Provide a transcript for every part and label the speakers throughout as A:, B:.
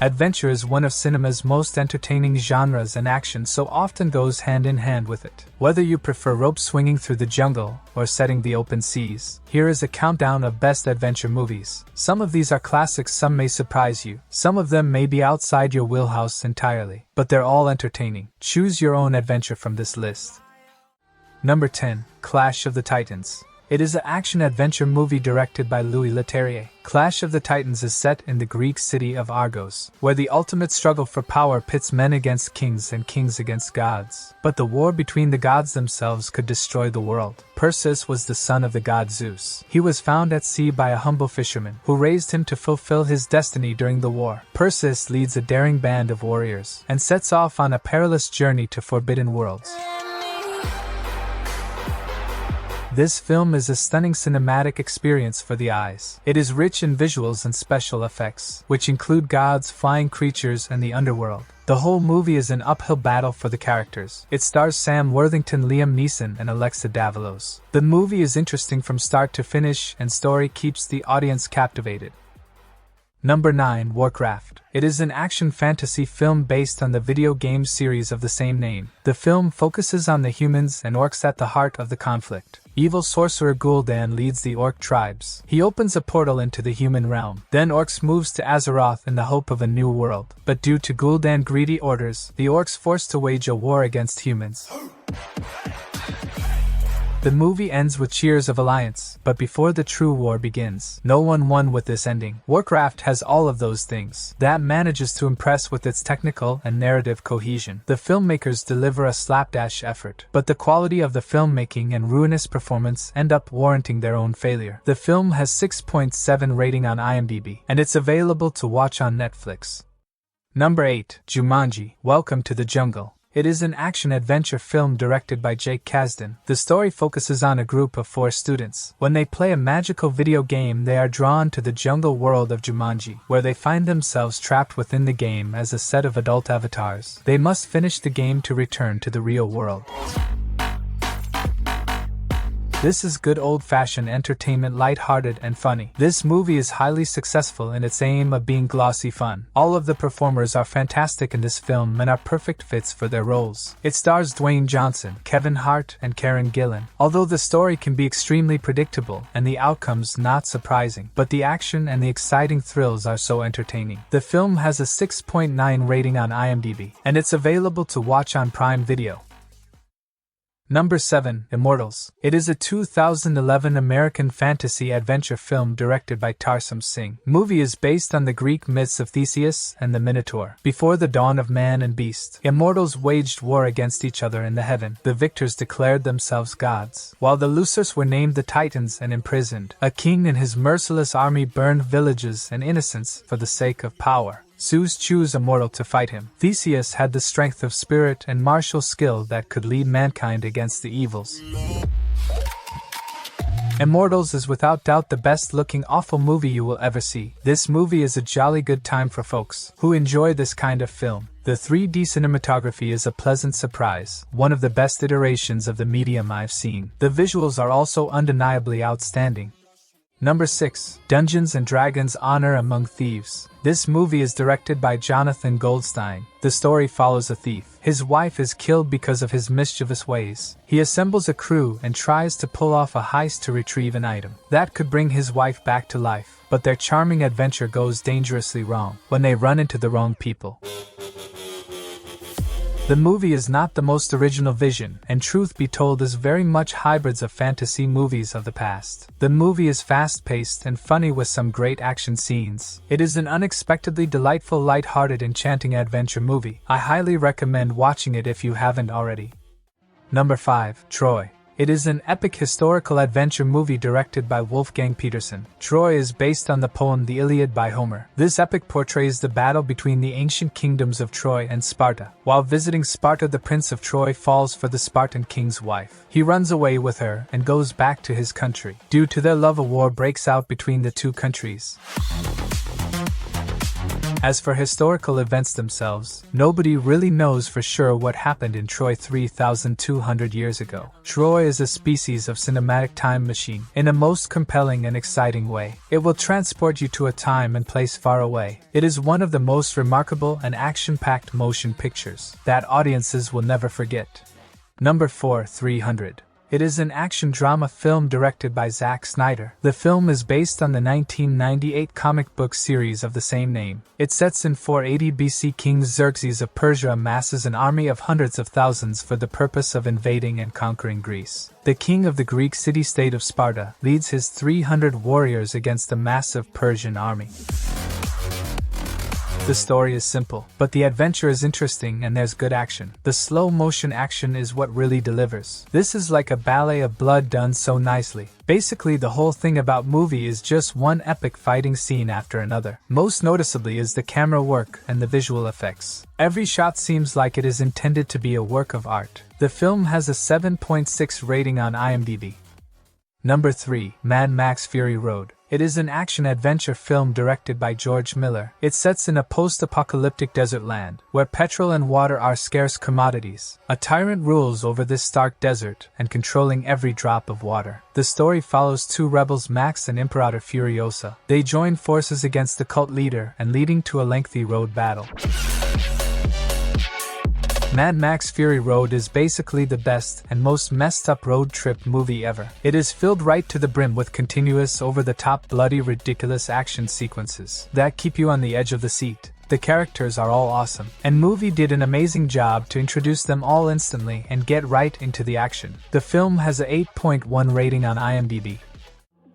A: Adventure is one of cinema's most entertaining genres, and action so often goes hand in hand with it. Whether you prefer rope swinging through the jungle or setting the open seas, here is a countdown of best adventure movies. Some of these are classics, some may surprise you, some of them may be outside your wheelhouse entirely, but they're all entertaining. Choose your own adventure from this list. Number 10. Clash of the Titans. It is an action-adventure movie directed by Louis Leterrier. Clash of the Titans is set in the Greek city of Argos, where the ultimate struggle for power pits men against kings and kings against gods. But the war between the gods themselves could destroy the world. Perseus was the son of the god Zeus. He was found at sea by a humble fisherman, who raised him to fulfill his destiny during the war. Perseus leads a daring band of warriors, and sets off on a perilous journey to forbidden worlds. This film is a stunning cinematic experience for the eyes. It is rich in visuals and special effects, which include gods, flying creatures, and the underworld. The whole movie is an uphill battle for the characters. It stars Sam Worthington, Liam Neeson, and Alexa Davalos. The movie is interesting from start to finish, and story keeps the audience captivated. Number 9. Warcraft. It is an action fantasy film based on the video game series of the same name. The film focuses on the humans and orcs at the heart of the conflict. Evil sorcerer Gul'dan leads the orc tribes. He opens a portal into the human realm. Then orcs moves to Azeroth in the hope of a new world. But due to Gul'dan's greedy orders, the orcs forced to wage a war against humans. The movie ends with cheers of alliance, but before the true war begins, no one won with this ending. Warcraft has all of those things that manages to impress with its technical and narrative cohesion. The filmmakers deliver a slapdash effort, but the quality of the filmmaking and ruinous performance end up warranting their own failure. The film has 6.7 rating on IMDb, and it's available to watch on Netflix. Number 8. Jumanji, Welcome to the Jungle. It is an action-adventure film directed by Jake Kasdan. The story focuses on a group of 4 students. When they play a magical video game, they are drawn to the jungle world of Jumanji, where they find themselves trapped within the game as a set of adult avatars. They must finish the game to return to the real world. This is good old-fashioned entertainment, lighthearted and funny. This movie is highly successful in its aim of being glossy fun. All of the performers are fantastic in this film and are perfect fits for their roles. It stars Dwayne Johnson, Kevin Hart, and Karen Gillan. Although the story can be extremely predictable and the outcomes not surprising, but the action and the exciting thrills are so entertaining. The film has a 6.9 rating on IMDb, and it's available to watch on Prime Video. Number 7. Immortals. It is a 2011 American fantasy adventure film directed by Tarsem Singh. The movie is based on the Greek myths of Theseus and the Minotaur. Before the dawn of man and beast, immortals waged war against each other in the heaven. The victors declared themselves gods, while the losers were named the Titans and imprisoned. A king and his merciless army burned villages and innocents for the sake of power. Zeus chose a mortal to fight him. Theseus had the strength of spirit and martial skill that could lead mankind against the evils. Immortals is without doubt the best-looking awful movie you will ever see. This movie is a jolly good time for folks who enjoy this kind of film. The 3D cinematography is a pleasant surprise, one of the best iterations of the medium I've seen. The visuals are also undeniably outstanding. Number 6. Dungeons & Dragons: Honor Among Thieves. This movie is directed by Jonathan Goldstein. The story follows a thief. His wife is killed because of his mischievous ways. He assembles a crew and tries to pull off a heist to retrieve an item that could bring his wife back to life. But their charming adventure goes dangerously wrong when they run into the wrong people. The movie is not the most original vision, and truth be told is very much hybrids of fantasy movies of the past. The movie is fast-paced and funny with some great action scenes. It is an unexpectedly delightful, light-hearted, enchanting adventure movie. I highly recommend watching it if you haven't already. Number 5. Troy. It is an epic historical adventure movie directed by Wolfgang Petersen. Troy is based on the poem The Iliad by Homer. This epic portrays the battle between the ancient kingdoms of Troy and Sparta. While visiting Sparta, the prince of Troy falls for the Spartan king's wife. He runs away with her and goes back to his country. Due to their love, a war breaks out between the two countries. As for historical events themselves, nobody really knows for sure what happened in Troy 3,200 years ago. Troy is a species of cinematic time machine, in a most compelling and exciting way. It will transport you to a time and place far away. It is one of the most remarkable and action-packed motion pictures that audiences will never forget. Number 4, 300. It is an action drama film directed by Zack Snyder. The film is based on the 1998 comic book series of the same name. It sets in 480 BC. King Xerxes of Persia amasses an army of hundreds of thousands for the purpose of invading and conquering Greece. The king of the Greek city-state of Sparta leads his 300 warriors against a massive Persian army. The story is simple, but the adventure is interesting and there's good action. The slow-motion action is what really delivers. This is like a ballet of blood done so nicely. Basically, the whole thing about movie is just one epic fighting scene after another. Most noticeably is the camera work and the visual effects. Every shot seems like it is intended to be a work of art. The film has a 7.6 rating on IMDb. Number 3, Mad Max Fury Road. It is an action-adventure film directed by George Miller. It sets in a post-apocalyptic desert land, where petrol and water are scarce commodities. A tyrant rules over this stark desert, and controlling every drop of water. The story follows two rebels, Max and Imperator Furiosa. They join forces against the cult leader, and leading to a lengthy road battle. Mad Max Fury Road is basically the best and most messed up road trip movie ever. It is filled right to the brim with continuous, over-the-top, bloody, ridiculous action sequences that keep you on the edge of the seat. The characters are all awesome, and movie did an amazing job to introduce them all instantly and get right into the action. The film has a 8.1 rating on IMDb.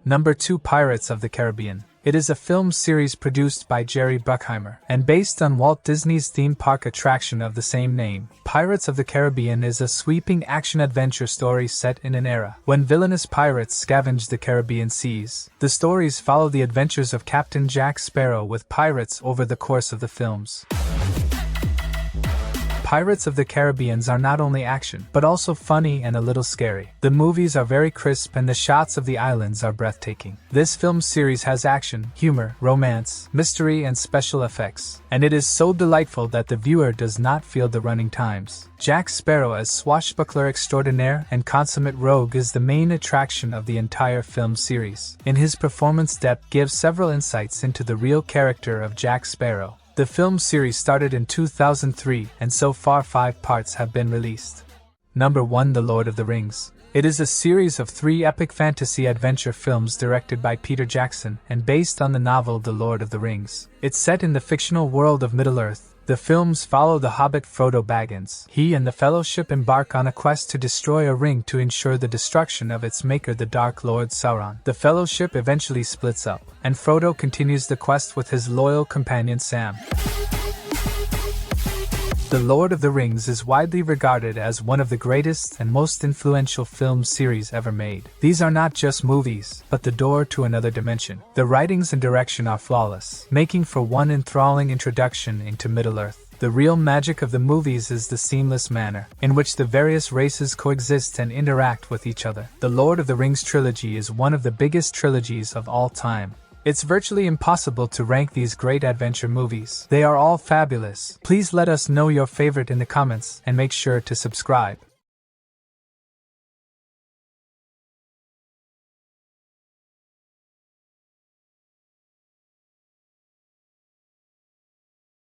A: Number 2, Pirates of the Caribbean. It is a film series produced by Jerry Bruckheimer and based on Walt Disney's theme park attraction of the same name. Pirates of the Caribbean is a sweeping action-adventure story set in an era when villainous pirates scavenge the Caribbean seas. The stories follow the adventures of Captain Jack Sparrow with pirates over the course of the films. Pirates of the Caribbean are not only action, but also funny and a little scary. The movies are very crisp and the shots of the islands are breathtaking. This film series has action, humor, romance, mystery, and special effects, and it is so delightful that the viewer does not feel the running times. Jack Sparrow as swashbuckler extraordinaire and consummate rogue is the main attraction of the entire film series. In his performance, Depp gives several insights into the real character of Jack Sparrow. The film series started in 2003, and so far 5 parts have been released. Number 1, The Lord of the Rings. It is a series of 3 epic fantasy adventure films directed by Peter Jackson and based on the novel The Lord of the Rings. It's set in the fictional world of Middle-earth. The films follow the hobbit Frodo Baggins. He and the Fellowship embark on a quest to destroy a ring to ensure the destruction of its maker, the Dark Lord Sauron. The Fellowship eventually splits up, and Frodo continues the quest with his loyal companion Sam. The Lord of the Rings is widely regarded as one of the greatest and most influential film series ever made. These are not just movies, but the door to another dimension. The writings and direction are flawless, making for one enthralling introduction into Middle-earth. The real magic of the movies is the seamless manner in which the various races coexist and interact with each other. The Lord of the Rings trilogy is one of the biggest trilogies of all time. It's virtually impossible to rank these great adventure movies. They are all fabulous. Please let us know your favorite in the comments and make sure to subscribe.